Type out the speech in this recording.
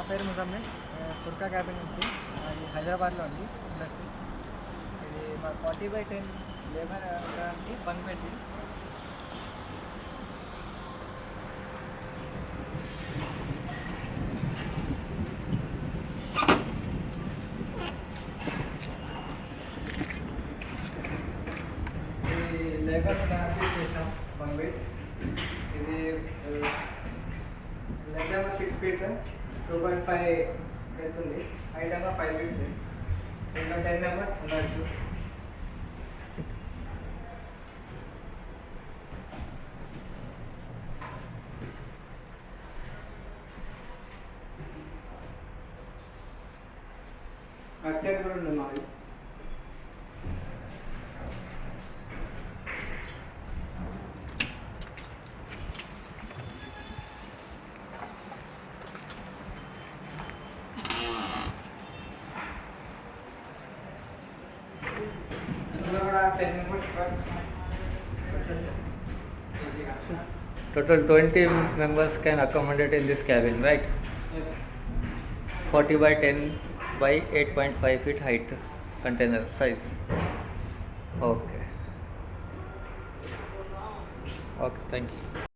పేరు ముజమ్మిల్, కుర్కా క్యాబిన్ నుంచి. ఇది హైదరాబాద్లో ఉంది ఇండస్ట్రీస్. ఇది మా 40/10 లేబర్ ఉండడానికి బంక్ పెట్టి. ఇది లేబర్స్ ఉండడానికి చేసినాం బంక్ బెడ్స్. ఇది లెంత్ ఏమో 6 ఫీట్స్, 2.5 లెంత్ ఉంది. హైట్ ఏమో 5 ఫీట్స్. ఇంకా 10 మెంబర్స్ ఉండొచ్చు. అక్షర్ కూడా ఉంది మాది. ఇందులో కూడా 10 మెంబర్స్ వచ్చేస్తాం ఈజీగా. Total 20 members can accommodate in this cabin, right? Yes, sir. 40/10 by 8.5 feet height container size. Okay. Okay, thank you.